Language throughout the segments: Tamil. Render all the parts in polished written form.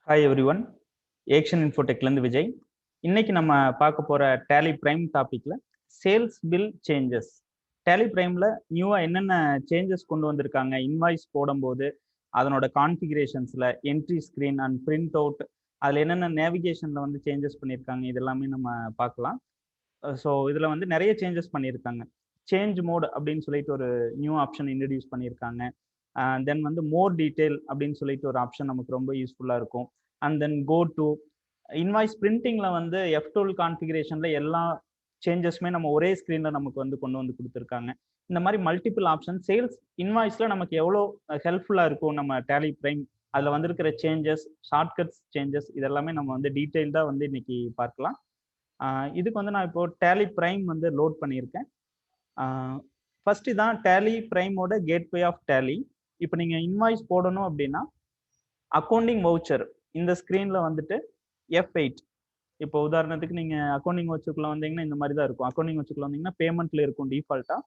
ஹாய் எவ்ரிஒன், ஏக்ஷன் இன்ஃபோடெக்லேருந்து விஜய். இன்னைக்கு நம்ம பார்க்க போகிற டேலி பிரைம் டாப்பிக்கில் சேல்ஸ் பில் சேஞ்சஸ். டேலி பிரைமில் நியூவாக என்னென்ன சேஞ்சஸ் கொண்டு வந்திருக்காங்க, இன்வாய்ஸ் போடும்போது அதனோட கான்ஃபிகரேஷன்ஸில் entry screen and print out, அதில் என்னென்ன நேவிகேஷனில் வந்து சேஞ்சஸ் பண்ணியிருக்காங்க, இதெல்லாமே நம்ம பார்க்கலாம். ஸோ இதில் வந்து நிறைய சேஞ்சஸ் பண்ணியிருக்காங்க. சேஞ்ச் மோட் அப்படின்னு சொல்லிட்டு ஒரு நியூ ஆப்ஷன் இன்ட்ரடியூஸ் பண்ணியிருக்காங்க. தென் வந்து மோர் டீட்டெயில் அப்படின்னு சொல்லிட்டு ஒரு ஆப்ஷன் நமக்கு ரொம்ப யூஸ்ஃபுல்லாக இருக்கும். And then go to invoice பிரிண்டிங்கில் வந்து F12 கான்ஃபிகரேஷனில் எல்லா சேஞ்சஸுமே நம்ம ஒரே ஸ்க்ரீனில் நமக்கு வந்து கொண்டு வந்து கொடுத்துருக்காங்க. இந்த மாதிரி மல்டிபிள் ஆப்ஷன் சேல்ஸ் இன்வாய்ஸில் நமக்கு எவ்வளோ ஹெல்ப்ஃபுல்லாக இருக்கும் நம்ம டேலி பிரைம், அதில் வந்திருக்கிற சேஞ்சஸ், ஷார்ட்கட்ஸ் சேஞ்சஸ், இதெல்லாமே நம்ம வந்து டீட்டெயில்டாக வந்து இன்னைக்கு பார்க்கலாம். இதுக்கு வந்து நான் இப்போ டேலி பிரைம் வந்து லோட் பண்ணியிருக்கேன். ஃபர்ஸ்ட் தான் டேலி பிரைமோட கேட்வே ஆஃப் டேலி. இப்போ நீங்கள் இன்வாய்ஸ் போடணும் அப்படின்னா அக்கௌண்டிங் வவுச்சர் இந்த ஸ்க்ரீனில் வந்துட்டு F8. இப்போ உதாரணத்துக்கு நீங்கள் அக்கௌண்டிங் வவுச்சருக்குள்ள வந்தீங்கன்னா இந்த மாதிரி தான் இருக்கும். அக்கௌண்டிங் வவுச்சருக்குள்ள வந்தீங்கன்னா பேமெண்ட்ல இருக்கும் டிஃபால்ட்டாக.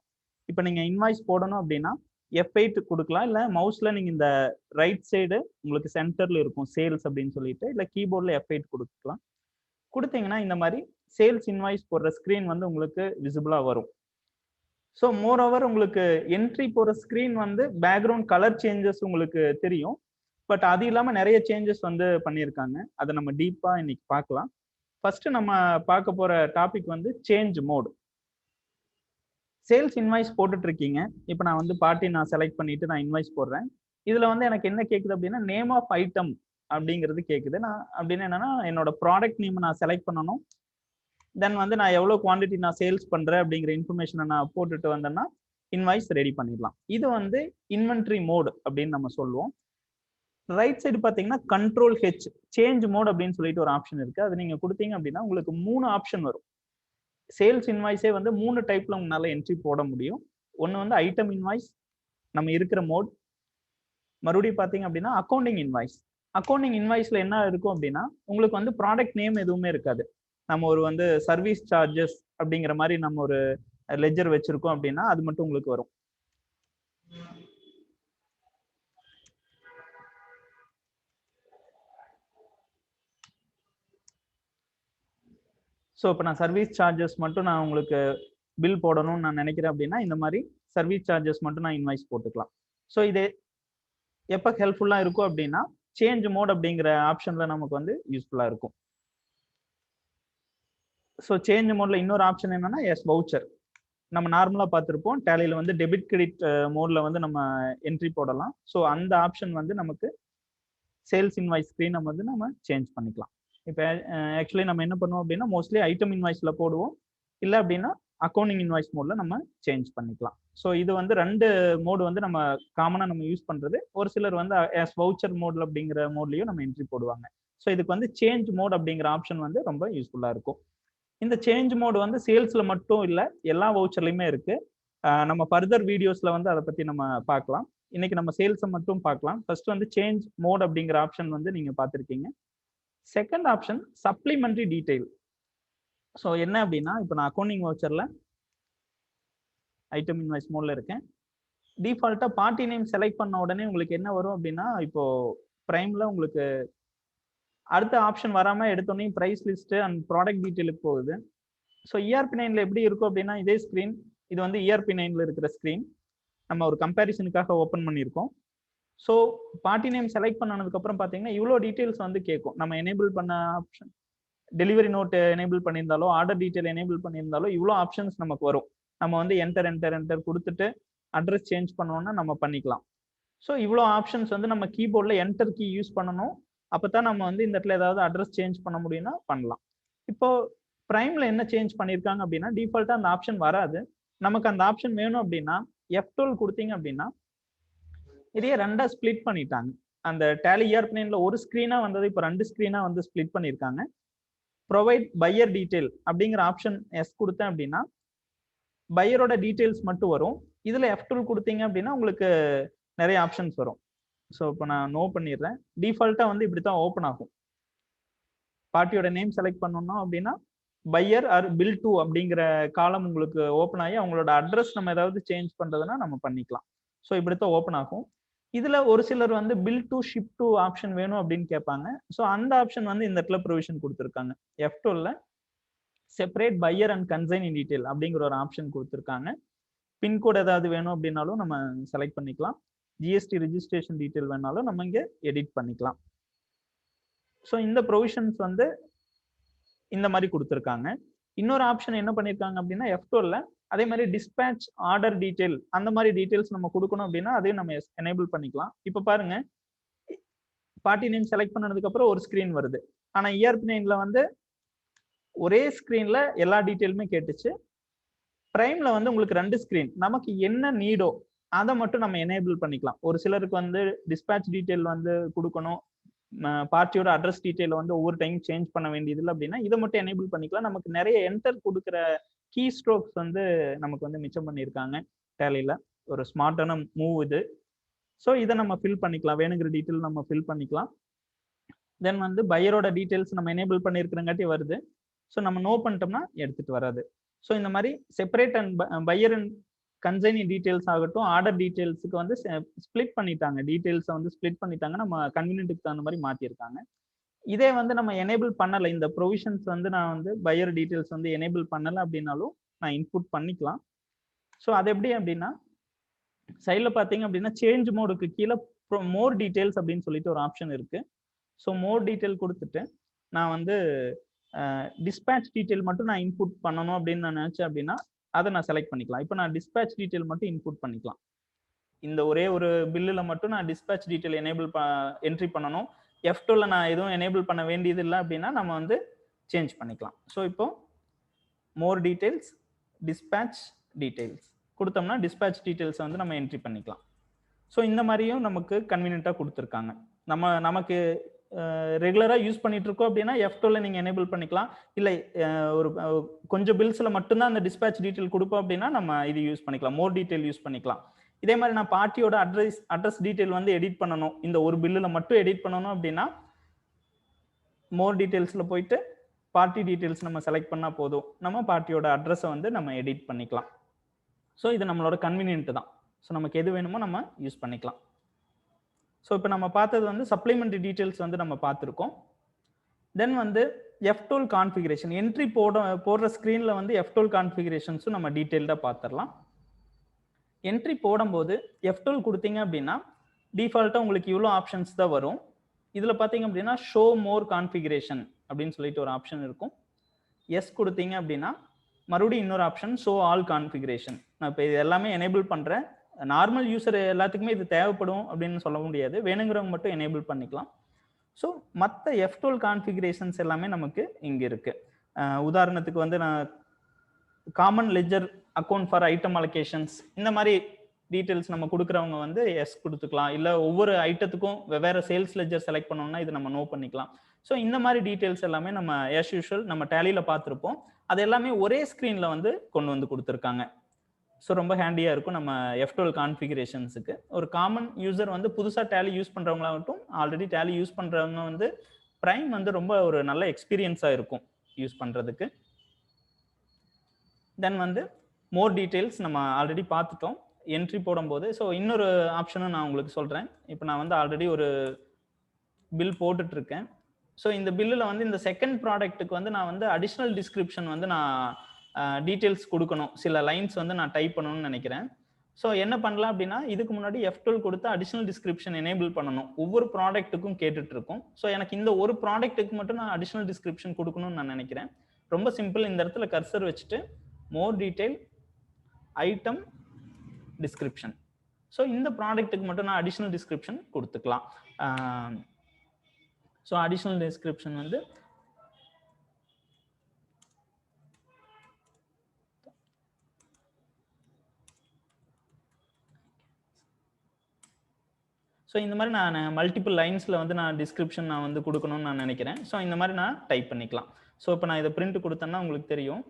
இப்போ நீங்கள் இன்வாய்ஸ் போடணும் அப்படின்னா F8 கொடுக்கலாம், இல்லை மவுஸில் நீங்கள் இந்த ரைட் சைடு உங்களுக்கு சென்டரில் இருக்கும் சேல்ஸ் அப்படின்னு சொல்லிட்டு, இல்லை கீபோர்டில் F8 கொடுக்கலாம். கொடுத்தீங்கன்னா இந்த மாதிரி சேல்ஸ் இன்வாய்ஸ் போடுற ஸ்க்ரீன் வந்து உங்களுக்கு விசிபிளாக வரும். ஸோ மோர் ஓவர் உங்களுக்கு என்ட்ரி போகிற ஸ்க்ரீன் வந்து பேக்ரவுண்ட் கலர் சேஞ்சஸ் உங்களுக்கு தெரியும். பட் அது இல்லாமல் நிறைய சேஞ்சஸ் வந்து பண்ணியிருக்காங்க. அதை நம்ம டீப்பாக இன்னைக்கு பார்க்கலாம். ஃபர்ஸ்ட் நம்ம பார்க்க போகிற டாபிக் வந்து சேஞ்ச் மோட். சேல்ஸ் இன்வாய்ஸ் போட்டுட்டு இருக்கீங்க. இப்போ நான் வந்து பார்ட்டி நான் செலக்ட் பண்ணிட்டு நான் இன்வாய்ஸ் போடுறேன். இதில் வந்து எனக்கு என்ன கேட்குது அப்படின்னா நேம் ஆஃப் ஐட்டம் அப்படிங்கிறது கேட்குது. நான் அப்படின்னு என்னன்னா என்னோட ப்ராடக்ட் நேம் நான் செலக்ட் பண்ணணும். தென் வந்து நான் எவ்வளோ குவான்டிட்டி நான் சேல்ஸ் பண்ணுறேன் அப்படிங்கிற இன்ஃபர்மேஷனை நான் போட்டுட்டு வந்தேன்னா இன்வாய்ஸ் ரெடி பண்ணிடலாம். இது வந்து இன்வென்ட்ரி மோட் அப்படின்னு நம்ம சொல்லுவோம். ரைட் சைடு பார்த்தீங்கன்னா கண்ட்ரோல் ஹெச் சேஞ்ச் மோட் அப்படின்னு சொல்லிட்டு ஒரு ஆப்ஷன் இருக்கு. அது நீங்கள் கொடுத்தீங்க அப்படின்னா உங்களுக்கு 3 ஆப்ஷன் வரும். சேல்ஸ் இன்வாய்ஸே வந்து 3 டைப்ல உங்களால் என்ட்ரி போட முடியும். ஒன்று வந்து ஐட்டம் இன்வாய்ஸ், நம்ம இருக்கிற மோட். மறுபடியும் பார்த்தீங்க அப்படின்னா அக்கௌண்டிங் இன்வாய்ஸ். அக்கௌண்டிங் இன்வாய்ஸ்ல என்ன இருக்கும் அப்படின்னா உங்களுக்கு வந்து ப்ராடக்ட் நேம் எதுவுமே இருக்காது. நம்ம ஒரு வந்து சர்வீஸ் சார்ஜஸ் அப்படிங்கிற மாதிரி நம்ம ஒரு லெஜர் வச்சிருக்கோம் அப்படின்னா அது மட்டும் உங்களுக்கு வரும். ஸோ இப்போ நான் சர்வீஸ் சார்ஜஸ் மட்டும் நான் உங்களுக்கு பில் போடணும்னு நான் நினைக்கிறேன் அப்படின்னா இந்த மாதிரி சர்வீஸ் சார்ஜஸ் மட்டும் நான் இன்வாய்ஸ் போட்டுக்கலாம். ஸோ இது எப்போ ஹெல்ப்ஃபுல்லாக இருக்கும் அப்படின்னா சேஞ்ச் மோட் அப்படிங்கிற ஆப்ஷனில் நமக்கு வந்து யூஸ்ஃபுல்லாக இருக்கும். ஸோ சேஞ்ச் மோடில் இன்னொரு ஆப்ஷன் என்னன்னா வவுச்சர். நம்ம நார்மலாக பார்த்துருப்போம் டேலியில் வந்து டெபிட் கிரெடிட் மோடில் வந்து நம்ம என்ட்ரி போடலாம். ஸோ அந்த ஆப்ஷன் வந்து நமக்கு சேல்ஸ் இன்வாய்ஸ் ஸ்க்ரீனை வந்து நம்ம சேஞ்ச் பண்ணிக்கலாம். இப்போ ஆக்சுவலி நம்ம என்ன பண்ணுவோம் அப்படின்னா மோஸ்ட்லி ஐட்டம் இன்வாய்ஸில் போடுவோம், இல்லை அப்படின்னா அக்கௌண்டிங் இன்வாய்ஸ் மோடில் நம்ம சேஞ்ச் பண்ணிக்கலாம். ஸோ இது வந்து 2 மோடு வந்து நம்ம காமனாக நம்ம யூஸ் பண்ணுறது. ஒரு சிலர் வந்து வவுச்சர் மோடில் அப்படிங்கிற மோட்லையும் நம்ம என்ட்ரி போடுவாங்க. ஸோ இதுக்கு வந்து சேஞ்ச் மோட் அப்படிங்கிற ஆப்ஷன் வந்து ரொம்ப யூஸ்ஃபுல்லாக இருக்கும். இந்த சேஞ்ச் மோட் வந்து சேல்ஸ்ல மட்டும் இல்லை, எல்லா வவுச்சர்லையுமே இருக்கு. நம்ம ஃபர்தர் வீடியோஸ்ல வந்து அதை பத்தி நம்ம பார்க்கலாம். இன்னைக்கு நம்ம சேல்ஸை மட்டும் பார்க்கலாம். ஃபர்ஸ்ட் வந்து சேஞ்ச் மோட் அப்படிங்கிற ஆப்ஷன் வந்து நீங்க பார்த்துருக்கீங்க. Second option supplementary detail. So என்ன அப்படின்னா இப்போ நான் அக்கௌண்டிங் வவுச்சர்ல ஐட்டம் இன்வாய்ஸ் மோட்ல இருக்கேன். டிஃபால்ட்டா பார்ட்டி நேம் செலக்ட் பண்ண உடனே உங்களுக்கு என்ன வரும் அப்படின்னா இப்போ பிரைம்ல உங்களுக்கு அடுத்த ஆப்ஷன் வராம எடுத்தோடனே பிரைஸ் லிஸ்ட் அண்ட் ப்ராடக்ட் டீட்டெயிலுக்கு போகுது. ஸோ ERP9ல எப்படி இருக்கும் அப்படின்னா இதே ஸ்க்ரீன், இது வந்து ERP9ல இருக்கிற ஸ்க்ரீன் நம்ம ஒரு கம்பேரிசனுக்காக ஓப்பன் பண்ணியிருக்கோம். ஸோ பார்ட்டி நேம் செலக்ட் பண்ணதுக்கப்புறம் பார்த்தீங்கன்னா இவ்வளோ டீட்டெயில்ஸ் வந்து கேட்கும். நம்ம எனேபிள் பண்ண ஆப்ஷன் டெலிவரி நோட் எனேபிள் பண்ணியிருந்தாலோ ஆர்டர் டீட்டெயில் எனேபிள் பண்ணியிருந்தாலோ இவ்வளோ ஆப்ஷன்ஸ் நமக்கு வரும். நம்ம வந்து என்டர் கொடுத்துட்டு அட்ரஸ் சேஞ்ச் பண்ணோம்னா நம்ம பண்ணிக்கலாம். ஸோ இவ்வளோ ஆப்ஷன்ஸ் வந்து நம்ம கீபோர்டில் என்டர் கீ யூஸ் பண்ணணும். அப்போ தான் நம்ம வந்து இந்த இடத்துல ஏதாவது அட்ரஸ் சேஞ்ச் பண்ண முடியும்னா பண்ணலாம். இப்போ பிரைம்ல என்ன சேஞ்ச் பண்ணியிருக்காங்க அப்படின்னா டிஃபால்ட்டா அந்த ஆப்ஷன் வராது. நமக்கு அந்த ஆப்ஷன் வேணும் அப்படின்னா F12 கொடுத்தீங்க அப்படின்னா இதையே 2 ஸ்பிளிட் பண்ணிட்டாங்க. அந்த டேலி ERP9ல ஒரு ஸ்க்ரீனா வந்தது இப்போ 2 ஸ்க்ரீனா வந்து ஸ்பிளிட் பண்ணியிருக்காங்க. ப்ரொவைட் பையர் டீடைல் அப்படிங்கிற ஆப்ஷன் கொடுத்தேன் அப்படின்னா பையரோட டீடைல்ஸ் மட்டும் வரும். இதுல F12 கொடுத்தீங்க அப்படின்னா உங்களுக்கு நிறைய ஆப்ஷன்ஸ் வரும். ஸோ இப்போ நான் நோ பண்ணிடுறேன். டிஃபால்ட்டா வந்து இப்படி தான் ஓப்பன் ஆகும். பார்ட்டியோட நேம் செலக்ட் பண்ணணும் அப்படின்னா பையர் ஆர் பில் டு அப்படிங்கிற காலம் உங்களுக்கு ஓப்பன் ஆகி அவங்களோட அட்ரஸ் நம்ம ஏதாவது சேஞ்ச் பண்றதுன்னா நம்ம பண்ணிக்கலாம். ஸோ இப்படித்தான் ஓப்பன் ஆகும். இதுல ஒரு சிலர் வந்து bill to ship to option வேணும் அப்படின்னு கேட்பாங்க. ஸோ அந்த ஆப்ஷன் வந்து இந்த இடத்துல ப்ரொவிஷன் கொடுத்துருக்காங்க. F12ல separate buyer and consign detail அப்படிங்கிற ஒரு ஆப்ஷன் கொடுத்துருக்காங்க. பின்கோட் ஏதாவது வேணும் அப்படின்னாலும் நம்ம செலக்ட் பண்ணிக்கலாம். ஜிஎஸ்டி ரிஜிஸ்ட்ரேஷன் டீடைல் வேணாலும் நம்ம இங்க எடிட் பண்ணிக்கலாம். ஸோ இந்த ப்ரொவிஷன்ஸ் வந்து இந்த மாதிரி கொடுத்துருக்காங்க. இன்னொரு ஆப்ஷன் என்ன பண்ணிருக்காங்க அப்படின்னா F12ல அதே மாதிரி டிஸ்பேட்ச் ஆர்டர் டீடைல் அந்த மாதிரி டீடைல்ஸ் நம்ம கொடுக்கணும் அப்படின்னா அதையும் நம்ம எனேபிள் பண்ணிக்கலாம். இப்போ பாருங்க, பார்ட்டி நேம் செலக்ட் பண்ணதுக்கு அப்புறம் ஒரு ஸ்கிரீன் வருது. ஆனா ERP9ல வந்து ஒரே ஸ்கிரீன்ல எல்லா டீடைலுமே கேட்டுச்சு. பிரைம்ல வந்து உங்களுக்கு 2 ஸ்கிரீன், நமக்கு என்ன நீடோ அதை மட்டும் நம்ம எனேபிள் பண்ணிக்கலாம். ஒரு சிலருக்கு வந்து டிஸ்பேட்ச் டீடைல் வந்து கொடுக்கணும், பார்ட்டியோட அட்ரஸ் டீடைல் வந்து ஒவ்வொரு டைம் சேஞ்ச் பண்ண வேண்டியது இல்லை அப்படின்னா இதை மட்டும் எனேபிள் பண்ணிக்கலாம். நமக்கு நிறைய என்டர் கொடுக்குற கீ ஸ்ட்ரோக்ஸ் வந்து நமக்கு வந்து மிச்சம் பண்ணியிருக்காங்க டேலியில. ஒரு ஸ்மார்ட்டான மூவ் இது. ஸோ இதை நம்ம ஃபில் பண்ணிக்கலாம், வேணுங்கிற டீட்டெயில் நம்ம ஃபில் பண்ணிக்கலாம். தென் வந்து பையரோட டீடைல்ஸ் நம்ம எனேபிள் பண்ணியிருக்கிறங்காட்டி வருது. ஸோ நம்ம நோ பண்ணிட்டோம்னா எடுத்துட்டு வராது. ஸோ இந்த மாதிரி separate and buyer and consigning details ஆகட்டும், ஆர்டர் டீடைல்ஸுக்கு வந்து ஸ்பிளிட் பண்ணிட்டாங்க, டீடைல்ஸை வந்து ஸ்பிளிட் பண்ணிட்டாங்க, நம்ம கன்வீனியன்ட்டுக்கு தகுந்த மாதிரி மாற்றிருக்காங்க. இதே வந்து நம்ம எனேபிள் பண்ணலை, இந்த ப்ரொவிஷன்ஸ் வந்து நான் வந்து பையர் டீடைல்ஸ் வந்து எனேபிள் பண்ணலை அப்படின்னாலும் நான் இன்புட் பண்ணிக்கலாம். ஸோ அது எப்படி அப்படின்னா சைடில் பார்த்தீங்க அப்படின்னா சேஞ்ச் மோடுக்கு கீழே மோர் டீடைல்ஸ் அப்படின்னு சொல்லிட்டு ஒரு ஆப்ஷன் இருக்கு. ஸோ மோர் டீடைல் கொடுத்துட்டு நான் வந்து டிஸ்பேட்ச் டீடைல் மட்டும் நான் இன்புட் பண்ணணும் அப்படின்னு நான் நினைச்சேன் அப்படின்னா அதை நான் செலக்ட் பண்ணிக்கலாம். இப்போ நான் டிஸ்பேட்ச் டீடைல் மட்டும் இன்புட் பண்ணிக்கலாம். இந்த ஒரே ஒரு பில்லில் மட்டும் நான் டிஸ்பேட்ச் டீடைல் எனேபிள் என்ட்ரி பண்ணணும். F12ல நான் எதுவும் எனேபிள் பண்ண வேண்டியது இல்லை அப்படின்னா நம்ம வந்து சேஞ்ச் பண்ணிக்கலாம். ஸோ இப்போ மோர் டீடைல்ஸ், டிஸ்பேட்ச் டீடைல்ஸ் கொடுத்தோம்னா டிஸ்பேட்ச் டீடைல்ஸை வந்து நம்ம என்ட்ரி பண்ணிக்கலாம். ஸோ இந்த மாதிரியும் நமக்கு கன்வீனியன்ட்டாக கொடுத்துருக்காங்க. நமக்கு ரெகுலராக யூஸ் பண்ணிட்டு இருக்கோம் அப்படின்னா F12ல நீங்கள் எனேபிள் பண்ணிக்கலாம். இல்லை ஒரு கொஞ்சம் பில்ஸில் மட்டும்தான் அந்த டிஸ்பேட்ச் டீடைல் கொடுப்போம் அப்படின்னா நம்ம இது யூஸ் பண்ணிக்கலாம், மோர் டீடைல் யூஸ் பண்ணிக்கலாம். இதே மாதிரி நான் பார்ட்டியோட அட்ரஸ் டீடைல் வந்து எடிட் பண்ணணும், இந்த ஒரு பில்லில் மட்டும் எடிட் பண்ணணும் அப்படின்னா மோர் டீடைல்ஸில் போயிட்டு பார்ட்டி டீடைல்ஸ் நம்ம செலக்ட் பண்ணால் போதும், நம்ம பார்ட்டியோட அட்ரஸை வந்து நம்ம எடிட் பண்ணிக்கலாம். ஸோ இது நம்மளோட கன்வீனியன்ட் தான். ஸோ நமக்கு எது வேணுமோ நம்ம யூஸ் பண்ணிக்கலாம். ஸோ இப்போ நம்ம பார்த்தது வந்து சப்ளிமெண்ட்ரி டீடைல்ஸ் வந்து நம்ம பார்த்துருக்கோம். தென் வந்து F12 கான்ஃபிகரேஷன் என்ட்ரி போடுற ஸ்க்ரீனில் வந்து F12 கான்ஃபிகரேஷன்ஸும் நம்ம டீட்டெயில்டாக பார்த்துடலாம். என்ட்ரி போடும்போது F12 கொடுத்தீங்க அப்படின்னா டிஃபால்ட்டாக உங்களுக்கு இவ்வளோ ஆப்ஷன்ஸ் தான் வரும். இதில் பார்த்தீங்க அப்படின்னா ஷோ மோர் கான்ஃபிகரேஷன் அப்படின்னு சொல்லிட்டு ஒரு ஆப்ஷன் இருக்கும். எஸ் கொடுத்தீங்க அப்படின்னா மறுபடியும் இன்னொரு ஆப்ஷன் ஷோ ஆல் கான்ஃபிகரேஷன். நான் இப்போ இது எல்லாமே எனேபிள் பண்ணுறேன். நார்மல் யூசர் எல்லாத்துக்குமே இது தேவைப்படும் அப்படின்னு சொல்ல முடியாது, வேணுங்கிறவங்க மட்டும் எனேபிள் பண்ணிக்கலாம். ஸோ மற்ற F12 கான்ஃபிகரேஷன்ஸ் எல்லாமே நமக்கு இங்கே இருக்கு. உதாரணத்துக்கு வந்து நான் common ledger account for item allocations இந்த மாதிரி டீட்டெயில்ஸ் நம்ம கொடுக்குறவங்க வந்து எஸ் கொடுத்துக்கலாம். இல்லை ஒவ்வொரு ஐட்டத்துக்கும் வெவ்வேறு சேல்ஸ் லெஜர் செலக்ட் பண்ணோம்னா இது நம்ம நோ பண்ணிக்கலாம். ஸோ இந்த மாதிரி டீட்டெயில்ஸ் எல்லாமே நம்ம ஆஸ் யூஷுவல் நம்ம டேலியில் பார்த்துருப்போம். அது எல்லாமே ஒரே ஸ்க்ரீனில் வந்து கொண்டு வந்து கொடுத்துருக்காங்க. ஸோ ரொம்ப ஹேண்டியாக இருக்கும் நம்ம F12 கான்ஃபிகரேஷன்ஸுக்கு. ஒரு காமன் யூசர் வந்து புதுசாக டேலி யூஸ் பண்ணுறவங்களாகட்டும், ஆல்ரெடி டேலி யூஸ் பண்ணுறவங்க வந்து ப்ரைம் வந்து ரொம்ப ஒரு நல்ல எக்ஸ்பீரியன்ஸாக இருக்கும் யூஸ் பண்ணுறதுக்கு. தென் வந்து மோர் டீட்டெயில்ஸ் நம்ம ஆல்ரெடி பார்த்துட்டோம் என்ட்ரி போடும்போது. ஸோ இன்னொரு ஆப்ஷனும் நான் உங்களுக்கு சொல்கிறேன். இப்போ நான் வந்து ஆல்ரெடி ஒரு பில் போட்டுட்ருக்கேன். ஸோ இந்த பில்லில் வந்து இந்த செகண்ட் ப்ராடக்ட்டுக்கு வந்து நான் வந்து அடிஷ்னல் டிஸ்கிரிப்ஷன் வந்து நான் டீட்டெயில்ஸ் கொடுக்கணும், சில லைன்ஸ் வந்து நான் டைப் பண்ணணும்னு நினைக்கிறேன். ஸோ என்ன பண்ணலாம் அப்படின்னா இதுக்கு முன்னாடி F12 கொடுத்து அடிஷ்னல் டிஸ்கிரிப்ஷன் எனேபிள் பண்ணணும், ஒவ்வொரு ப்ராடக்ட்டுக்கும் கேட்டுட்டு இருக்கும். ஸோ எனக்கு இந்த ஒரு ப்ராடக்ட்டுக்கு மட்டும் நான் அடிஷ்னல் டிஸ்கிரிப்ஷன் கொடுக்கணும்னு நான் நினைக்கிறேன். ரொம்ப சிம்பிள், இந்த இடத்துல கர்சர் வச்சுட்டு மோர் டீடைல் ஐட்டம் டிஸ்கிரிப்ஷன். ஸோ இந்த ப்ராடக்ட்டுக்கு மட்டும் நான் அடிஷ்னல் டிஸ்கிரிப்ஷன் கொடுத்துக்கலாம். ஸோ அடிஷ்னல் டிஸ்கிரிப்ஷன் வந்து ஸோ இந்த மாதிரி நான் மல்டிபிள் லைன்ஸில் வந்து நான் டிஸ்கிரிப்ஷன் நான் வந்து கொடுக்கணும்னு நான் நினைக்கிறேன். ஸோ இந்த மாதிரி நான் டைப் பண்ணிக்கலாம். ஸோ இப்போ நான் இதை பிரிண்ட் கொடுத்தேன்னா உங்களுக்கு தெரியும்.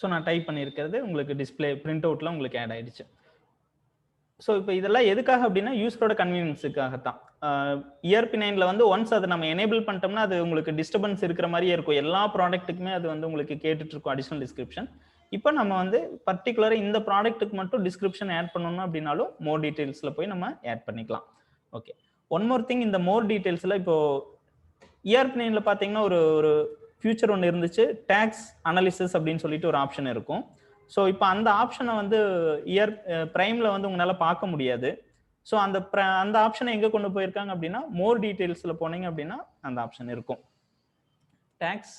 ஸோ நான் டைப் பண்ணியிருக்கிறது உங்களுக்கு டிஸ்பிளே பிரிண்ட் அவுட்டில் உங்களுக்கு ஆட் ஆயிடுச்சு. ஸோ இப்போ இதெல்லாம் எதுக்காக அப்படின்னா யூஸரோட கன்வீனியன்ஸுக்காகத்தான். ERP9ல வந்து ஒன்ஸ் அதை நம்ம எனேபிள் பண்ணிட்டோம்னா அது உங்களுக்கு டிஸ்டர்பன்ஸ் இருக்கிற மாதிரியே இருக்கும். எல்லா ப்ராடக்ட்டுக்குமே அது வந்து உங்களுக்கு கேட்டுட்டு இருக்கும் அடிஷனல் டிஸ்கிரிப்ஷன். இப்போ நம்ம வந்து பர்டிகுலராக இந்த ப்ராடக்ட்டுக்கு மட்டும் டிஸ்கிரிப்ஷன் ஆட் பண்ணணும் அப்படின்னாலும் மோர் டீட்டெயில்ஸில் போய் நம்ம ஆட் பண்ணிக்கலாம். ஓகே, ஒன் மோர் திங், இந்த மோர் டீட்டெயில்ஸில் இப்போ ERP9ல பார்த்தீங்கன்னா ஒரு ஃபியூச்சர் ஒன்று இருந்துச்சு, டேக்ஸ் அனாலிசிஸ் அப்படின்னு சொல்லிட்டு ஒரு ஆப்ஷன் இருக்கும். ஸோ இப்போ அந்த ஆப்ஷனை வந்து பிரைம்ல வந்து உங்களால பார்க்க முடியாது. ஸோ அந்த ஆப்ஷனை எங்க கொண்டு போயிருக்காங்க அப்படின்னா மோர் டீட்டெயில்ஸ்ல போனீங்க அப்படின்னா அந்த ஆப்ஷன் இருக்கும். Tax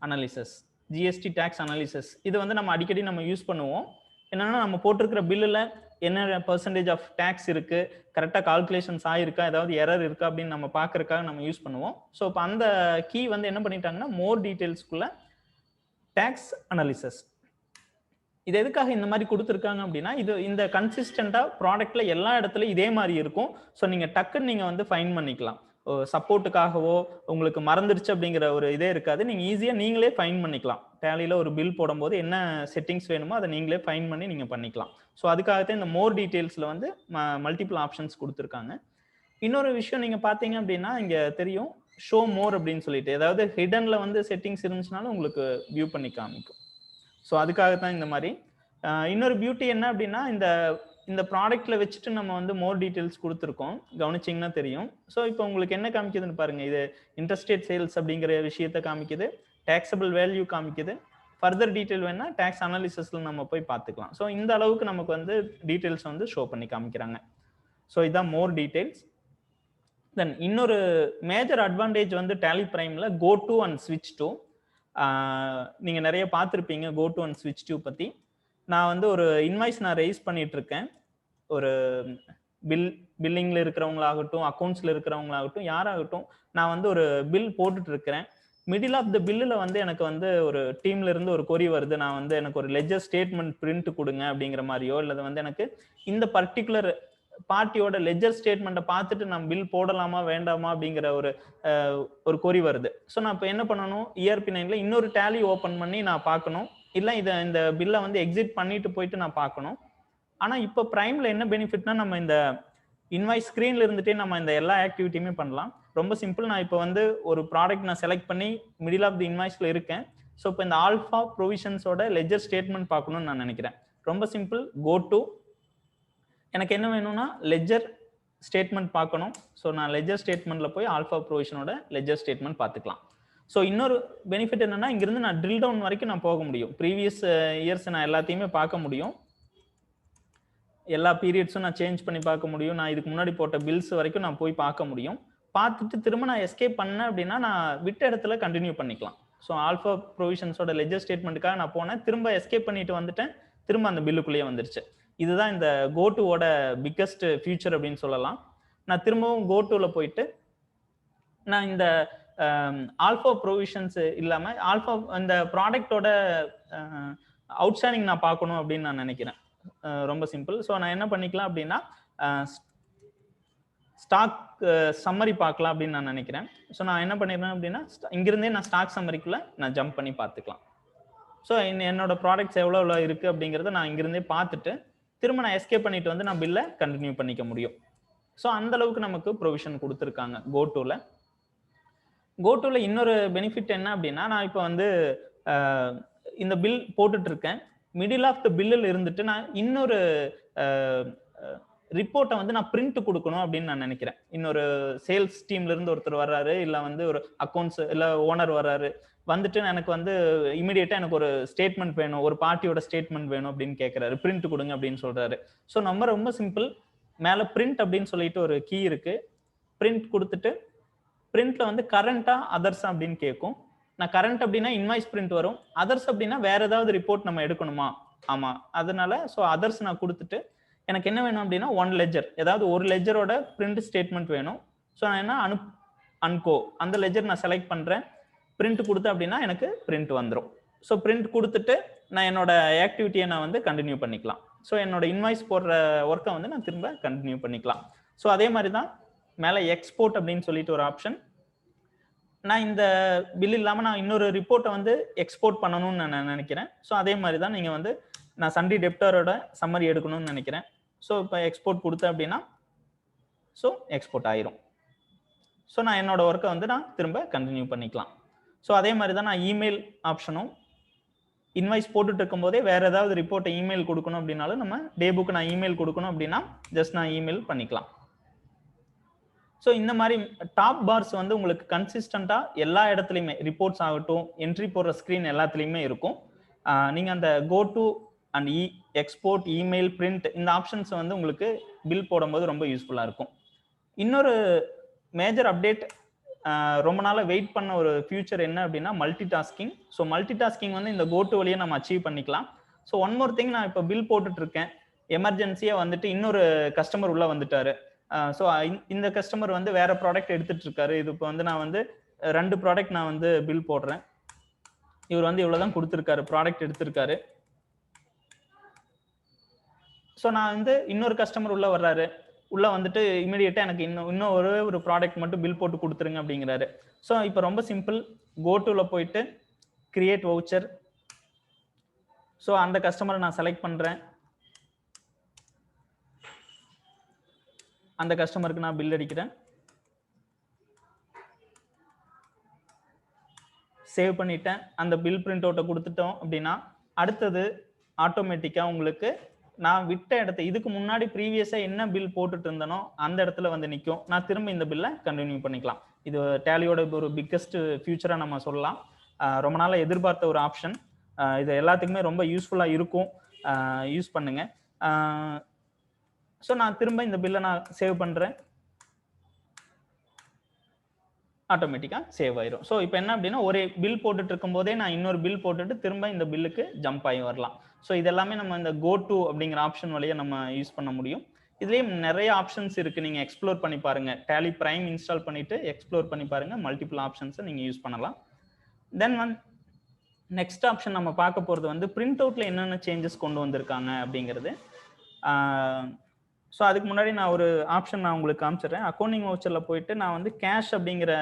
analysis, GST tax analysis, இது வந்து நம்ம அடிக்கடி நம்ம யூஸ் பண்ணுவோம். என்னன்னா நம்ம போட்டிருக்கிற பில்லுல என்ன பெர்சன்டேஜ் ஆஃப் டேக்ஸ் இருக்கு, கரெக்டாக கால்குலேஷன்ஸ் ஆயிருக்கா, ஏதாவது எரர் இருக்கா அப்படின்னு நம்ம பார்க்கறதுக்காக நம்ம யூஸ் பண்ணுவோம். ஸோ இப்போ அந்த கீ வந்து என்ன பண்ணிட்டாங்கன்னா மோர் டீட்டெயில்ஸ்குள்ள டேக்ஸ் அனாலிசிஸ். இது எதுக்காக இந்த மாதிரி கொடுத்துருக்காங்க அப்படின்னா இது இந்த கன்சிஸ்டண்டா ப்ராடக்ட்ல எல்லா இடத்துலையும் இதே மாதிரி இருக்கும். ஸோ நீங்க டக்குன்னு நீங்க வந்து ஃபைன் பண்ணிக்கலாம். சப்போர்ட்டுக்காகவோ உங்களுக்கு மறந்துடுச்சு அப்படிங்கிற ஒரு இதே இருக்காது. நீங்க ஈஸியா நீங்களே ஃபைன் பண்ணிக்கலாம். டேலியில ஒரு பில் போடும்போது என்ன செட்டிங்ஸ் வேணுமோ அதை நீங்களே ஃபைன் பண்ணி நீங்க பண்ணிக்கலாம். ஸோ அதுக்காகத்தான் இந்த மோர் டீட்டெயில்ஸ்ல வந்து மல்டிபிள் ஆப்ஷன்ஸ் கொடுத்துருக்காங்க. இன்னொரு விஷயம் நீங்க பாத்தீங்க அப்படின்னா இங்க தெரியும் ஷோ மோர் அப்படின்னு சொல்லிட்டு, ஏதாவது ஹிடன்ல வந்து செட்டிங்ஸ் இருந்துச்சுனாலும் உங்களுக்கு வியூ பண்ணி காமிக்கும். ஸோ அதுக்காகத்தான் இந்த மாதிரி. இன்னொரு பியூட்டி என்ன அப்படின்னா இந்த ப்ராடக்ட்ல வச்சுட்டு நம்ம வந்து மோர் டீட்டெயில்ஸ் கொடுத்துருக்கோம், கவனிச்சிங்கன்னா தெரியும். ஸோ இப்போ உங்களுக்கு என்ன காமிக்குதுன்னு பாருங்க, இது இன்ட்ரஸ்டேட் சேல்ஸ் அப்படிங்கிற விஷயத்த காமிக்குது, டேக்ஸபிள் வேல்யூ காமிக்குது, ஃபர்தர் டீட்டெயில் வேணா டேக்ஸ் அனாலிசிஸ்ல நம்ம போய் பார்த்துக்கலாம். ஸோ இந்த அளவுக்கு நமக்கு வந்து டீட்டெயில்ஸ் வந்து ஷோ பண்ணி காமிக்கிறாங்க. ஸோ இதான் மோர் டீட்டெயில்ஸ். தென் இன்னொரு மேஜர் அட்வான்டேஜ் வந்து டேலி பிரைம்ல கோ டு அண்ட் ஸ்விட்ச் டு. நீங்க நிறைய பார்த்துருப்பீங்க கோ டு அண்ட் ஸ்விட்ச் டு பத்தி. நான் வந்து ஒரு இன்வாய்ஸ் நான் ரைஸ் பண்ணிட்டு இருக்கேன். ஒரு பில்லிங்ல இருக்கிறவங்களாகட்டும், அக்கௌண்ட்ஸ்ல இருக்கிறவங்களாகட்டும், யாராகட்டும், நான் வந்து ஒரு பில் போட்டுட்டு இருக்கிறேன். மிடில் ஆஃப் த பில்லில் வந்து எனக்கு வந்து ஒரு டீம்ல இருந்து ஒரு கொரி வருது, நான் வந்து எனக்கு ஒரு லெஜர் ஸ்டேட்மெண்ட் பிரிண்ட் கொடுங்க அப்படிங்கிற மாதிரியோ, இல்லை வந்து எனக்கு இந்த பர்டிகுலர் பார்ட்டியோட லெஜர் ஸ்டேட்மெண்ட்டை பார்த்துட்டு நான் பில் போடலாமா வேண்டாமா அப்படிங்கிற ஒரு கொரி வருது. ஸோ நான் இப்போ என்ன பண்ணணும், ERP9ல இன்னொரு டேலி ஓப்பன் பண்ணி நான் பார்க்கணும், இல்லை இந்த பில்லை வந்து எக்ஸிட் பண்ணிட்டு போயிட்டு நான் பார்க்கணும். ஆனால் இப்போ பிரைம்ல என்ன பெனிஃபிட்னா நம்ம இந்த இன்வாய்ஸ் ஸ்க்ரீன்ல இருந்துட்டே நம்ம இந்த எல்லா ஆக்டிவிட்டியுமே பண்ணலாம். ரொம்ப சிம்பிள். நான் இப்போ வந்து ஒரு ப்ராடக்ட் நான் செலக்ட் பண்ணி மிடில் ஆஃப் தி இன்வாய்ஸ்ல இருக்கேன். ஸோ இப்போ இந்த ஆல்ஃபா ப்ரொவிஷன்ஸோட லெஜர் ஸ்டேட்மெண்ட் பார்க்கணும்னு நான் நினைக்கிறேன். ரொம்ப சிம்பிள், கோ டு, எனக்கு என்ன வேணும்னா லெஜர் ஸ்டேட்மெண்ட் பார்க்கணும். ஸோ நான் லெஜர் ஸ்டேட்மெண்ட்ல போய் ஆல்ஃபா ப்ரொவிஷனோட லெஜர் ஸ்டேட்மெண்ட் பார்த்துக்கலாம். ஸோ இன்னொரு பெனிஃபிட் என்னன்னா இங்கிருந்து நான் ட்ரில் டவுன் வரைக்கும் நான் போக முடியும். ப்ரீவியஸ் இயர்ஸ் நான் எல்லாத்தையுமே பார்க்க முடியும், எல்லா பீரியட்ஸும் நான் சேஞ்ச் பண்ணி பார்க்க முடியும், நான் இதுக்கு முன்னாடி போட்ட பில்ஸ் வரைக்கும் நான் போய் பார்க்க முடியும். பார்த்துட்டு திரும்ப நான் எஸ்கேப் பண்ணேன் அப்படின்னா நான் விட்ட இடத்துல கண்டினியூ பண்ணிக்கலாம். ஸோ ஆல்ஃபா ப்ரொவிஷன்ஸோட லெஜர் ஸ்டேட்மெண்ட்டுக்காக நான் போனேன், திரும்ப எஸ்கேப் பண்ணிட்டு வந்துட்டேன், திரும்ப அந்த பில்லுக்குள்ளேயே வந்துருச்சு. இதுதான் இந்த கோட்டுவோட பிக்கஸ்ட் ஃபியூச்சர் அப்படின்னு சொல்லலாம். நான் திரும்பவும் கோட்டுல போயிட்டு நான் இந்த ஆல்ஃபா ப்ரொவிஷன்ஸ் இல்லாம ஆல்ஃபா இந்த ப்ராடக்டோட அவுட்ஸ்டாண்டிங் நான் பார்க்கணும் அப்படின்னு நான் நினைக்கிறேன். ரொம்ப சிம்பிள். ஸோ நான் என்ன பண்ணிக்கலாம் அப்படின்னா ஸ்டாக் சம்மரி பார்க்கலாம் அப்படின்னு நான் நினைக்கிறேன். ஸோ நான் என்ன பண்ணிடுறேன் அப்படின்னா இங்கிருந்தே நான் ஸ்டாக் சம்மரிக்குள்ள நான் ஜம்ப் பண்ணி பார்த்துக்கலாம். ஸோ என்னோட ப்ராடக்ட்ஸ் எவ்வளோ இருக்கு அப்படிங்கிறத நான் இங்கிருந்தே பார்த்துட்டு திரும்ப நான் எஸ்கேப் பண்ணிட்டு வந்து நான் பில்லை கண்டினியூ பண்ணிக்க முடியும். ஸோ அந்த அளவுக்கு நமக்கு ப்ரொவிஷன் கொடுத்துருக்காங்க கோட்டுல. கோட்டுல இன்னொரு பெனிஃபிட் என்ன அப்படின்னா நான் இப்போ வந்து இந்த பில் போட்டுட்டு இருக்கேன், மிடில் ஆஃப் த பில்லில் இருந்துட்டு நான் இன்னொரு ரிப்போர்ட்டை வந்து நான் பிரிண்ட் கொடுக்கணும் அப்படின்னு நான் நினைக்கிறேன். இன்னொரு சேல்ஸ் டீம்ல இருந்து ஒருத்தர் வர்றாரு, இல்லை வந்து ஒரு அக்கௌண்ட்ஸ் இல்லை ஓனர் வர்றாரு, வந்துட்டு எனக்கு வந்து இமீடியட்டா எனக்கு ஒரு ஸ்டேட்மெண்ட் வேணும், ஒரு பார்ட்டியோட ஸ்டேட்மெண்ட் வேணும் அப்படின்னு கேட்கறாரு, பிரிண்ட் கொடுங்க அப்படின்னு சொல்றாரு. ஸோ நம்ம ரொம்ப சிம்பிள், மேல பிரிண்ட் அப்படின்னு சொல்லிட்டு ஒரு கீ இருக்கு, பிரிண்ட் கொடுத்துட்டு பிரிண்ட்ல வந்து கரண்டா அதர்ஸ் அப்படின்னு கேட்கும். நான் கரண்ட் அப்படின்னா இன்வாய்ஸ் பிரிண்ட் வரும், அதர்ஸ் அப்படின்னா வேற ஏதாவது ரிப்போர்ட் நம்ம எடுக்கணுமா, ஆமா, அதனால ஸோ அதர்ஸ் நான் கொடுத்துட்டு எனக்கு என்ன வேணும் அப்படின்னா ஒன் லெஜர், ஏதாவது ஒரு லெஜரோட பிரிண்ட் ஸ்டேட்மெண்ட் வேணும். ஸோ நான் என்ன அன்கோ அந்த லெஜர் நான் செலக்ட் பண்றேன், பிரிண்ட் கொடுத்து அப்படின்னா எனக்கு பிரிண்ட் வந்துடும். ஸோ பிரிண்ட் கொடுத்துட்டு நான் என்னோட ஆக்டிவிட்டியை நான் வந்து கண்டினியூ பண்ணிக்கலாம். ஸோ என்னோட இன்வாய்ஸ் போடுற ஒர்க்கை வந்து நான் திரும்ப கண்டினியூ பண்ணிக்கலாம். ஸோ அதே மாதிரி தான் மேலே எக்ஸ்போர்ட் அப்படின்னு சொல்லிட்டு ஒரு ஆப்ஷன், நான் இந்த பில் இல்லாமல் நான் இன்னொரு ரிப்போர்ட்டை வந்து எக்ஸ்போர்ட் பண்ணணும்னு நான் நினைக்கிறேன். ஸோ அதே மாதிரி தான் நீங்கள் வந்து நான் சண்டே டெப்டரோட சம்மரி எடுக்கணும்னு நினைக்கிறேன். ஸோ இப்போ எக்ஸ்போர்ட் கொடுத்தேன் அப்படின்னா ஸோ எக்ஸ்போர்ட் ஆயிரும். ஸோ நான் என்னோட ஒர்க்கை வந்து நான் திரும்ப கண்டினியூ பண்ணிக்கலாம். ஸோ அதே மாதிரி தான் நான் இமெயில் ஆப்ஷனும் இன்வாய்ஸ் போட்டுட்டு இருக்கும் போதே வேற ஏதாவது ரிப்போர்ட்டை இமெயில் கொடுக்கணும் அப்படின்னாலும் நம்ம டே புக்கு நான் இமெயில் கொடுக்கணும் அப்படின்னா ஜஸ்ட் நான் இமெயில் பண்ணிக்கலாம். ஸோ இந்த மாதிரி டாப் பார்ஸ் வந்து உங்களுக்கு கன்சிஸ்டண்டா எல்லா இடத்துலையுமே ரிப்போர்ட்ஸ் ஆகட்டும், என்ட்ரி போடுற ஸ்க்ரீன் எல்லாத்துலேயுமே இருக்கும். நீங்கள் அந்த go to and export, email, print இந்த ஆப்ஷன்ஸ் வந்து உங்களுக்கு பில் போடும்போது ரொம்ப யூஸ்ஃபுல்லாக இருக்கும். இன்னொரு மேஜர் அப்டேட், ரொம்ப நாளாக வெயிட் பண்ண ஒரு ஃபியூச்சர் என்ன அப்படின்னா multi tasking. So multi tasking வந்து இந்த கோட்டு வழியை நம்ம அச்சீவ் பண்ணிக்கலாம். ஸோ ஒன் மோர் திங், நான் இப்போ பில் போட்டுட்டு இருக்கேன், எமர்ஜென்சியாக வந்துட்டு இன்னொரு கஸ்டமர் உள்ள வந்துட்டாரு. ஸோ இந்த கஸ்டமர் வந்து வேற ப்ராடக்ட் எடுத்துட்டு இருக்காரு. இது இப்போ வந்து நான் வந்து 2 ப்ராடக்ட் நான் வந்து பில் போடுறேன். இவர் வந்து இவ்வளோதான் கொடுத்துருக்காரு, ப்ராடக்ட் எடுத்திருக்காரு. ஸோ நான் வந்து இன்னொரு கஸ்டமர் உள்ள வர்றாரு, உள்ள வந்துட்டு இமீடியட்டா எனக்கு இன்னும் ஒரு ப்ராடக்ட் மட்டும் பில் போட்டு கொடுத்துருங்க அப்படிங்கிறாரு. ஸோ இப்போ ரொம்ப சிம்பிள், கோட்டுல போயிட்டு கிரியேட் வவுச்சர். ஸோ அந்த கஸ்டமரை நான் செலக்ட் பண்றேன், அந்த கஸ்டமருக்கு நான் பில் அடிக்கிறேன், சேவ் பண்ணிட்டேன். அந்த பில் பிரிண்ட் அவுட்டை கொடுத்துட்டோம் அப்படின்னா அடுத்தது ஆட்டோமேட்டிக்கா உங்களுக்கு நான் விட்ட இடத்த, இதுக்கு முன்னாடி ப்ரீவியஸா என்ன பில் போட்டுட்டு இருந்தனோ அந்த இடத்துல வந்து நிற்கும். நான் திரும்ப இந்த பில்லை கண்டினியூ பண்ணிக்கலாம். இது டேலியோட ஒரு பிக்கஸ்ட் ஃபியூச்சரா நம்ம சொல்லலாம். ரொம்ப நாளா எதிர்பார்த்த ஒரு ஆப்ஷன். இது எல்லாத்துக்குமே ரொம்ப யூஸ்ஃபுல்லா இருக்கும், யூஸ் பண்ணுங்க. ஸோ நான் திரும்ப இந்த பில்லை நான் சேவ் பண்றேன், ஆட்டோமேட்டிக்கா சேவ் ஆயிரும். ஸோ இப்போ என்ன அப்படின்னா ஒரு பில் போட்டுட்டு இருக்கும் போதே நான் இன்னொரு பில் போட்டுட்டு திரும்ப இந்த பில்லுக்கு ஜம்ப் ஆகி வரலாம். ஸோ இதெல்லாமே நம்ம இந்த கோ டு அப்படிங்கிற ஆப்ஷன் வழியா நம்ம யூஸ் பண்ண முடியும். இதுலேயும் நிறைய ஆப்ஷன்ஸ் இருக்கு, நீங்க எக்ஸ்ப்ளோர் பண்ணி பாருங்க. டேலி பிரைம் இன்ஸ்டால் பண்ணிட்டு எக்ஸ்ப்ளோர் பண்ணி பாருங்க, மல்டிபிள் ஆப்ஷன்ஸை நீங்க யூஸ் பண்ணலாம். தென் நெக்ஸ்ட் ஆப்ஷன் நம்ம பார்க்க போறது வந்து பிரிண்ட் அவுட்ல என்னென்ன சேஞ்சஸ் கொண்டு வந்திருக்காங்க அப்படிங்கிறது. ஸோ அதுக்கு முன்னாடி நான் ஒரு ஆப்ஷன் நான் உங்களுக்கு காமிச்சிடுறேன். அக்கௌண்டிங் வவுச்சரில் போயிட்டு நான் வந்து கேஷ் அப்படிங்கிற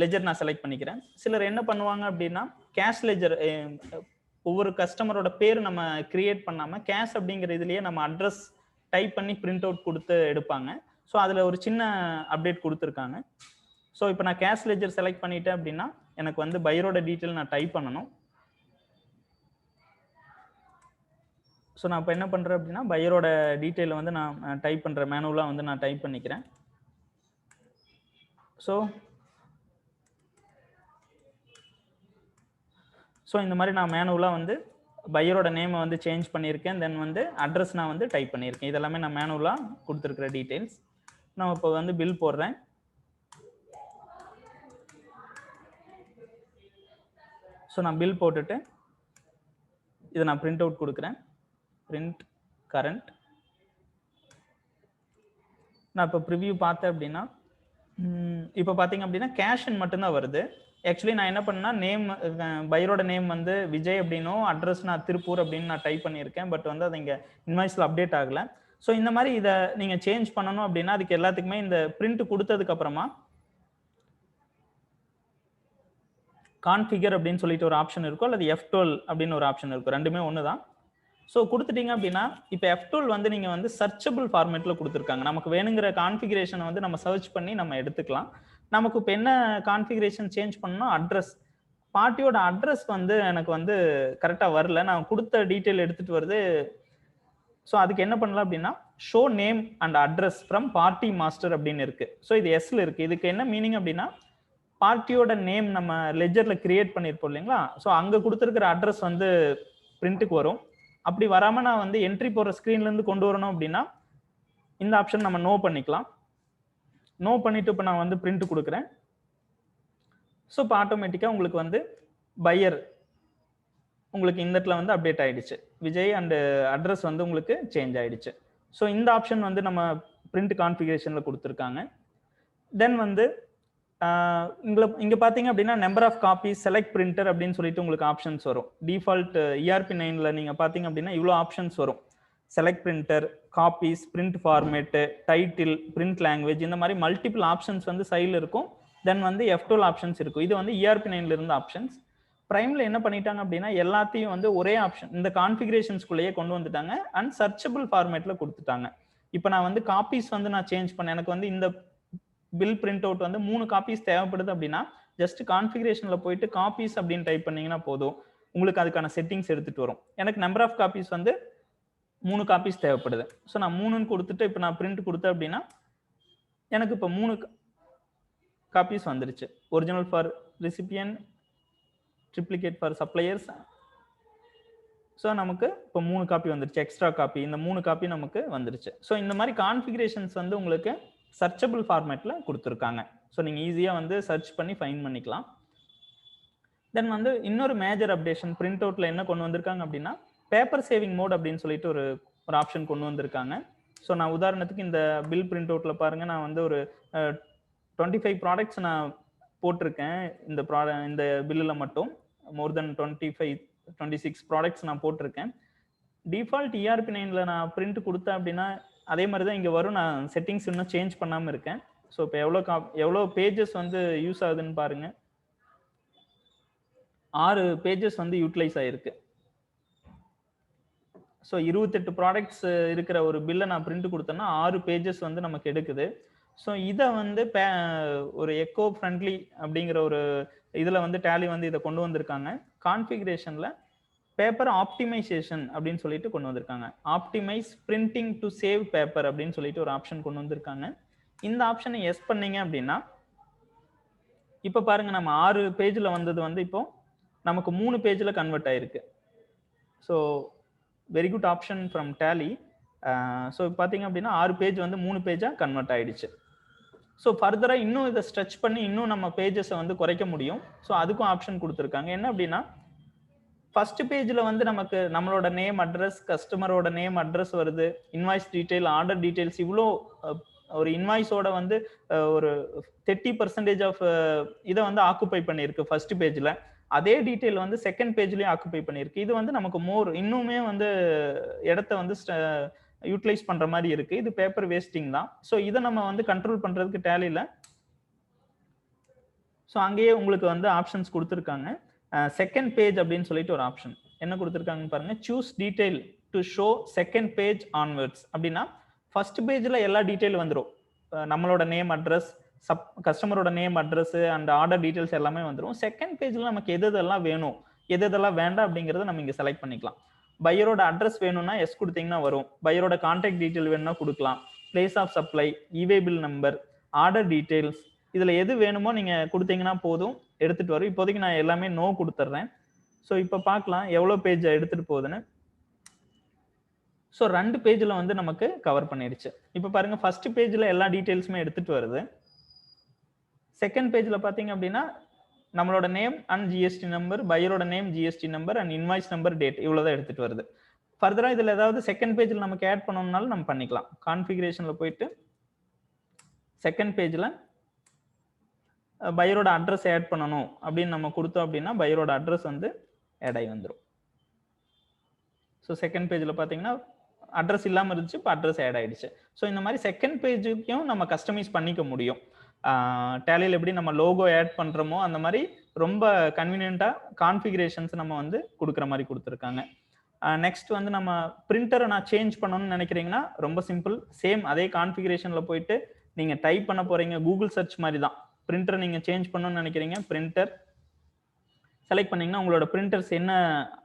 லெஜர் நான் செலக்ட் பண்ணிக்கிறேன். சிலர் என்ன பண்ணுவாங்க அப்படின்னா கேஷ் லெஜர் ஒவ்வொரு கஸ்டமரோட பேர் நம்ம கிரியேட் பண்ணாமல் கேஷ் அப்படிங்கிற இதுலேயே நம்ம அட்ரஸ் டைப் பண்ணி பிரிண்ட் அவுட் கொடுத்து எடுப்பாங்க. ஸோ அதில் ஒரு சின்ன அப்டேட் கொடுத்துருக்காங்க. ஸோ இப்போ நான் கேஷ் லெஜர் செலக்ட் பண்ணிட்டேன் அப்படின்னா எனக்கு வந்து பையரோட டீட்டெயில் நான் டைப் பண்ணணும். ஸோ நான் இப்போ என்ன பண்ணுறேன் அப்படின்னா பையரோட டீட்டெயிலை வந்து நான் டைப் பண்ணுறேன், மேனுவலாக வந்து நான் டைப் பண்ணிக்கிறேன். ஸோ இந்த மாதிரி நான் மேனுவலாக வந்து பையரோட நேமை வந்து சேஞ்ச் பண்ணியிருக்கேன். தென் வந்து அட்ரஸ் நான் வந்து டைப் பண்ணியிருக்கேன். இதெல்லாமே நான் மேனுவலாக கொடுத்துருக்குற டீட்டெயில்ஸ். நான் இப்போ வந்து பில் போடுறேன். ஸோ நான் பில் போட்டுட்டு இதை நான் பிரிண்ட் அவுட் கொடுக்குறேன், பிரிண்ட் கரண்ட். நான் இப்போ ப்ரிவியூ பார்த்தேன் அப்படின்னா இப்போ பார்த்தீங்க அப்படின்னா கேஷன் மட்டும்தான் வருது. ஆக்சுவலி நான் என்ன பண்ணேன்னா நேம், பையரோட நேம் வந்து விஜய் அப்படின்னும் அட்ரஸ் நான் திருப்பூர் அப்படின்னு நான் டைப் பண்ணியிருக்கேன். பட் வந்து அது இங்கே இன்வாய்ஸில் அப்டேட் ஆகலை. ஸோ இந்த மாதிரி இதை நீங்கள் சேஞ்ச் பண்ணணும் அப்படின்னா அதுக்கு எல்லாத்துக்குமே இந்த பிரிண்ட் கொடுத்ததுக்கு அப்புறமா கான்ஃபிகர் அப்படின்னு சொல்லிட்டு ஒரு ஆப்ஷன் இருக்கும், அல்லது F12 அப்படின்னு ஒரு ஆப்ஷன் இருக்கும். ரெண்டுமே ஒன்று தான். ஸோ கொடுத்துட்டீங்க அப்படின்னா இப்போ F12 வந்து நீங்கள் வந்து சர்ச்சபிள் ஃபார்மேட்டில் கொடுத்துருக்காங்க. நமக்கு வேணுங்கிற கான்ஃபிகரேஷனை வந்து நம்ம சர்ச் பண்ணி நம்ம எடுத்துக்கலாம். நமக்கு இப்போ என்ன கான்ஃபிகரேஷன் சேஞ்ச் பண்ணணும், அட்ரஸ், பார்ட்டியோட அட்ரஸ் வந்து எனக்கு வந்து கரெக்டாக வரல, நான் கொடுத்த டீட்டெயில் எடுத்துகிட்டு வருது. ஸோ அதுக்கு என்ன பண்ணலாம் அப்படின்னா show name and address from party master அப்படின்னு இருக்கு. ஸோ இது எஸ்ல இருக்கு. இதுக்கு என்ன மீனிங் அப்படின்னா பார்ட்டியோட நேம் நம்ம லெஜர்ல கிரியேட் பண்ணியிருப்போம் இல்லைங்களா, ஸோ அங்கே கொடுத்துருக்கிற அட்ரஸ் வந்து பிரிண்ட்டுக்கு வரும். அப்படி வராமல் நான் வந்து என்ட்ரி போகிற ஸ்க்ரீன்லேருந்து கொண்டு வரணும் அப்படின்னா இந்த ஆப்ஷன் நம்ம நோ பண்ணிக்கலாம். நோ பண்ணிட்டு இப்போ நான் வந்து பிரிண்ட் கொடுக்குறேன். ஸோ இப்போ ஆட்டோமேட்டிக்காக உங்களுக்கு வந்து பையர் உங்களுக்கு இந்த இடத்துல வந்து அப்டேட் ஆயிடுச்சு, விஜய் அண்ட் அட்ரஸ் வந்து உங்களுக்கு சேஞ்ச் ஆயிடுச்சு. ஸோ இந்த ஆப்ஷன் வந்து நம்ம பிரிண்ட் கான்ஃபிகரேஷனில் கொடுத்துருக்காங்க. தென் வந்து இங்கே பார்த்தீங்க அப்படின்னா number of copies, select printer அப்படின்னு சொல்லிட்டு உங்களுக்கு ஆப்ஷன்ஸ் வரும். டிஃபால்ட் ERP9ல நீங்கள் பார்த்தீங்க அப்படின்னா இவ்வளோ ஆப்ஷன்ஸ் வரும். Select printer, copies, print format, title, print language, இந்த மாதிரி மல்டிபிள் ஆப்ஷன்ஸ் வந்து சைடில் இருக்கும். தென் வந்து F12 ஆப்ஷன்ஸ் இருக்கும். இது வந்து ERP9ல இருந்த ஆப்ஷன்ஸ். பிரைம்ல என்ன பண்ணிட்டாங்க அப்படின்னா எல்லாத்தையும் வந்து ஒரே ஆப்ஷன் இந்த கான்ஃபிகரேஷன்ஸ்குள்ளேயே கொண்டு வந்துட்டாங்க அண்ட் சர்ச்சபிள் ஃபார்மேட்ல கொடுத்துட்டாங்க. இப்போ நான் வந்து காப்பீஸ் வந்து நான் சேஞ்ச் பண்ணேன், எனக்கு வந்து இந்த பில் பிரிண்ட் அவுட் வந்து 3 காப்பீஸ் தேவைப்படுது அப்படின்னா ஜஸ்ட் கான்ஃபிகரேஷன்ல போயிட்டு காப்பீஸ் அப்படின்னு டைப் பண்ணீங்கன்னா போதும், உங்களுக்கு அதுக்கான செட்டிங்ஸ் எடுத்துட்டு வரும். எனக்கு நம்பர் ஆஃப் காப்பீஸ் வந்து 3 காப்பீஸ் தேவைப்படுது. ஸோ நான் 3ன்னு கொடுத்துட்டு இப்போ நான் பிரிண்ட் கொடுத்தேன் அப்படின்னா எனக்கு இப்போ 3 காப்பீஸ் வந்துருச்சு. Original for recipient, triplicate for suppliers. So நமக்கு இப்போ 3 காப்பி வந்துருச்சு, எக்ஸ்ட்ரா காப்பி இந்த 3 காப்பி நமக்கு வந்துருச்சு. ஸோ இந்த மாதிரி கான்ஃபிகரேஷன்ஸ் வந்து உங்களுக்கு சர்ச்சபிள் ஃபார்மேட்ல கொடுத்துருக்காங்க. ஸோ நீங்கள் ஈஸியாக வந்து சர்ச் பண்ணி ஃபைண்ட் பண்ணிக்கலாம். தென் வந்து இன்னொரு மேஜர் அப்டேஷன் பிரிண்ட் அவுட்ல என்ன கொண்டு வந்திருக்காங்க அப்படின்னா பேப்பர் சேவிங் மோட் அப்படின்னு சொல்லிட்டு ஒரு ஆப்ஷன் கொண்டு வந்திருக்காங்க. ஸோ நான் உதாரணத்துக்கு இந்த பில் பிரிண்ட் அவுட்ல பாருங்க, நான் வந்து ஒரு 25 ப்ராடக்ட்ஸ் நான் போட்டிருக்கேன். இந்த பில்லில் மட்டும் மோர் தென் 26 ப்ராடக்ட்ஸ் நான் போட்டிருக்கேன். டிஃபால்ட் ERP9ல நான் பிரிண்ட் கொடுத்தேன் அப்படின்னா அதே மாதிரி தான் இங்கே வரும். நான் செட்டிங்ஸ் இன்னும் சேஞ்ச் பண்ணாமல் இருக்கேன். ஸோ இப்போ எவ்வளோ பேஜஸ் வந்து யூஸ் ஆகுதுன்னு பாருங்க. 6 பேஜஸ் வந்து யூட்டிலைஸ் ஆயிருக்கு. ஸோ 28 ப்ராடக்ட்ஸ் இருக்கிற ஒரு பில்லை நான் பிரிண்ட் கொடுத்தேன்னா 6 பேஜஸ் வந்து நமக்கு எடுக்குது. ஸோ இதை வந்து ஒரு எக்கோ ஃப்ரெண்ட்லி அப்படிங்கிற ஒரு இதில் வந்து டேலி வந்து இதை கொண்டு வந்திருக்காங்க. கான்ஃபிகரேஷனில் பேப்பர் ஆப்டிமைசேஷன் அப்படின்னு சொல்லிட்டு கொண்டு வந்திருக்காங்க. Optimise printing to save paper அப்படின்னு சொல்லிட்டு ஒரு ஆப்ஷன் கொண்டு வந்திருக்காங்க. இந்த ஆப்ஷனை எஸ் பண்ணீங்க அப்படின்னா இப்போ பாருங்க, நம்ம 6 பேஜில் வந்தது வந்து இப்போ நமக்கு 3 பேஜில் கன்வெர்ட் ஆயிருக்கு. So very good option from Tally. So பார்த்தீங்க அப்படின்னா 6 பேஜ் வந்து 3 பேஜாக கன்வெர்ட் ஆயிடுச்சு. ஸோ ஃபர்தராக இன்னும் இதை ஸ்ட்ரெச் பண்ணி இன்னும் நம்ம பேஜஸை வந்து குறைக்க முடியும். ஸோ அதுக்கும் ஆப்ஷன் கொடுத்துருக்காங்க. என்ன அப்படின்னா ஃபர்ஸ்ட் பேஜில் வந்து நமக்கு நம்மளோட நேம், அட்ரஸ், கஸ்டமரோட நேம், அட்ரஸ் வருது, இன்வாய்ஸ் டீடைல், ஆர்டர் டீடைல்ஸ், இவ்வளோ ஒரு இன்வாய்ஸோட வந்து ஒரு 30% ஆஃப் இதை வந்து ஆக்குப்பை பண்ணியிருக்கு ஃபர்ஸ்ட் பேஜில். அதே டீடைல் வந்து செகண்ட் பேஜ்லேயும் ஆக்குப்பை பண்ணியிருக்கு. இது வந்து நமக்கு இன்னுமே வந்து இடத்த வந்து யூட்டிலைஸ் பண்ற மாதிரி இருக்கு. இது பேப்பர் வேஸ்டிங் தான். ஸோ இதை நம்ம வந்து கண்ட்ரோல் பண்றதுக்கு டேலியில் ஸோ அங்கேயே உங்களுக்கு வந்து ஆப்ஷன்ஸ் கொடுத்துருக்காங்க. செகண்ட் பேஜ் அப்படின்னு சொல்லிட்டு ஒரு ஆப்ஷன் என்ன கொடுத்துருக்காங்கன்னு பாருங்க. Choose detail to show second page onwards அப்படின்னா ஃபர்ஸ்ட் பேஜ்ல எல்லா டீடைல் வந்துடும். நம்மளோட நேம், அட்ரஸ், கஸ்டமரோட name, address and order details எல்லாமே வந்துடும். செகண்ட் பேஜ்ல நமக்கு எதெல்லாம் வேணும், எதெல்லாம் வேண்டாம் அப்படிங்கிறத நம்ம இங்க செலக்ட் பண்ணிக்கலாம். பையரோட அட்ரஸ் வேணும்னா எஸ் கொடுத்தீங்கன்னா வரும். பையரோட கான்டாக்ட் டீடைல் வேணும்னா கொடுக்கலாம். பிளேஸ் ஆஃப் சப்ளை, இவே பில் நம்பர், ஆர்டர் டீடைல்ஸ், இதுல எது வேணுமோ நீங்க கொடுத்தீங்கன்னா போதும், எடுத்துட்டு வரும். இப்போதைக்கு நான் எல்லாமே நோ கொடுத்துட்றேன். ஸோ இப்போ பார்க்கலாம் எவ்வளோ பேஜ் எடுத்துட்டு போகுதுன்னு. ஸோ 2 பேஜில் வந்து நமக்கு கவர் பண்ணிடுச்சு. இப்போ பாருங்க, ஃபர்ஸ்ட் பேஜில் எல்லா டீடைல்ஸுமே எடுத்துட்டு வருது. செகண்ட் பேஜில் பார்த்தீங்க அப்படின்னா நம்மளோட நேம் அண்ட் ஜிஎஸ்டி நம்பர், பையரோட name, GST number and invoice number, date, இவ்வளோதான் எடுத்துட்டு வருது. ஃபர்தராக இதில் ஏதாவது செகண்ட் பேஜில் நமக்கு ஆட் பண்ணணும்னாலும் நம்ம பண்ணிக்கலாம். கான்ஃபிகரேஷனில் போயிட்டு செகண்ட் பேஜில் பையரோட அட்ரஸ் ஆட் பண்ணணும் அப்படின்னு நம்ம கொடுத்தோம் அப்படின்னா பையரோட அட்ரஸ் வந்து ஆட் ஆகி வந்துடும். ஸோ செகண்ட் பேஜில் பார்த்தீங்கன்னா அட்ரஸ் இல்லாமல் இருந்துச்சு, இப்போ அட்ரஸ் ஆட் ஆயிடுச்சு. ஸோ இந்த மாதிரி செகண்ட் பேஜுக்கும் நம்ம கஸ்டமைஸ் பண்ணிக்க முடியும். டேலியில் எப்படி நம்ம லோகோ ஆட் பண்ணுறோமோ அந்த மாதிரி ரொம்ப கன்வீனியண்ட்டாக கான்ஃபிகரேஷன்ஸ் நம்ம வந்து கொடுக்குற மாதிரி கொடுத்துருக்காங்க. நெக்ஸ்ட் வந்து நம்ம பிரிண்டரை நான் சேஞ்ச் பண்ணணும்னு நினைக்கிறீங்கன்னா ரொம்ப சிம்பிள். சேம் அதே கான்ஃபிகரேஷனில் போயிட்டு நீங்கள் டைப் பண்ண போகிறீங்க, கூகுள் சர்ச் மாதிரி தான். பிரிண்டர் நீங்கள் சேஞ்ச் பண்ணணும்னு நினைக்கிறீங்க, பிரிண்டர் செலக்ட் பண்ணிங்கன்னா உங்களோட பிரிண்டர்ஸ் என்ன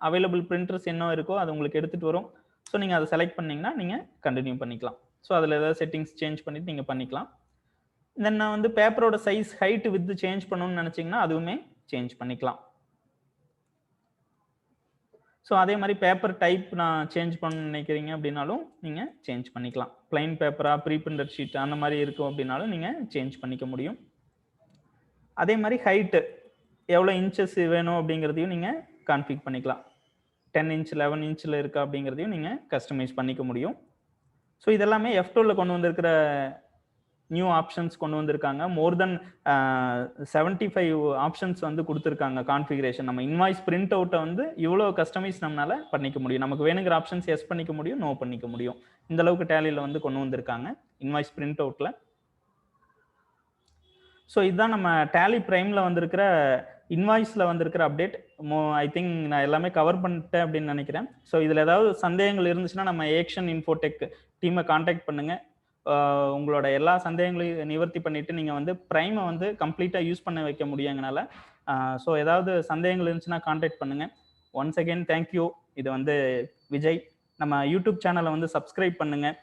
அவைலபிள் பிரிண்டர்ஸ் என்ன இருக்கோ அது உங்களுக்கு எடுத்துகிட்டு வரும். ஸோ நீங்கள் அதை செலக்ட் பண்ணிங்கன்னா நீங்கள் கண்டினியூ பண்ணிக்கலாம். ஸோ அதில் ஏதாவது செட்டிங்ஸ் சேஞ்ச் பண்ணிவிட்டு நீங்கள் பண்ணிக்கலாம். தென் நான் வந்து பேப்பரோட சைஸ், ஹைட், வித் சேஞ்ச் பண்ணணும்னு நினச்சிங்கன்னா அதுவுமே சேஞ்ச் பண்ணிக்கலாம். ஸோ அதே மாதிரி பேப்பர் டைப் நான் சேஞ்ச் பண்ண நினைக்கிறீங்க அப்படின்னாலும் நீங்கள் சேஞ்ச் பண்ணிக்கலாம். பிளைன் பேப்பரா, ப்ரீ பிரிண்டட் ஷீட் அந்த மாதிரி இருக்கும் அப்படின்னாலும் நீங்கள் சேஞ்ச் பண்ணிக்க முடியும். அதே மாதிரி ஹைட்டு எவ்வளோ இன்ச்சஸ் வேணும் அப்படிங்கிறதையும் நீங்கள் கான்ஃபிக் பண்ணிக்கலாம். 10 இன்ச் 11 இன்ச்சில் இருக்கா அப்படிங்கிறதையும் நீங்கள் கஸ்டமைஸ் பண்ணிக்க முடியும். ஸோ இதெல்லாமே F2ல கொண்டு வந்திருக்கிற நியூ ஆப்ஷன்ஸ் கொண்டு வந்திருக்காங்க. மோர் தென் 75 ஆப்ஷன்ஸ் வந்து கொடுத்துருக்காங்க கான்ஃபிகரேஷன். நம்ம இன்வாய்ஸ் பிரிண்ட் அவுட்டை வந்து இவ்வளோ கஸ்டமைஸ் நம்மளால பண்ணிக்க முடியும். நமக்கு வேணுங்கிற ஆப்ஷன்ஸ் எஸ் பண்ணிக்க முடியும், நோ பண்ணிக்க முடியும். இந்த அளவுக்கு டேலியில் வந்து கொண்டு வந்திருக்காங்க இன்வாய்ஸ் பிரிண்ட் அவுட்டில். ஸோ இதுதான் நம்ம டேலி பிரைமில் வந்திருக்கிற இன்வாய்ஸில் வந்திருக்கிற அப்டேட் ஐ திங்க் நான் எல்லாமே கவர் பண்ணிட்டேன் அப்படின்னு நினைக்கிறேன். ஸோ இதில் ஏதாவது சந்தேகங்கள் இருந்துச்சுன்னா நம்ம ஏக்ஷன் இன்ஃபோடெக் டீமை காண்டாக்ட் பண்ணுங்கள். உங்களோட எல்லா சந்தேகங்களையும் நிவர்த்தி பண்ணிட்டு நீங்கள் வந்து ப்ரைமை வந்து கம்ப்ளீட்டாக யூஸ் பண்ண வைக்க முடியுங்கனால ஸோ ஏதாவது சந்தேகங்கள் இருந்துச்சுன்னா காண்டாக்ட் பண்ணுங்கள். Once again thank you. இது வந்து விஜய். நம்ம யூடியூப் சேனலை வந்து சப்ஸ்கிரைப் பண்ணுங்கள்.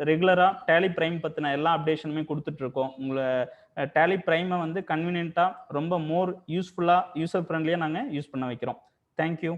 ரெகுலராக டேலி பிரைம் பற்றின எல்லா அப்டேஷனுமே கொடுத்துட்ருக்கோம். உங்களை டேலி பிரைமை வந்து கன்வீனியண்ட்டாக ரொம்ப மோர் யூஸ்ஃபுல்லாக யூசர் ஃப்ரெண்ட்லியாக நாங்கள் யூஸ் பண்ண வைக்கிறோம். தேங்க்யூ.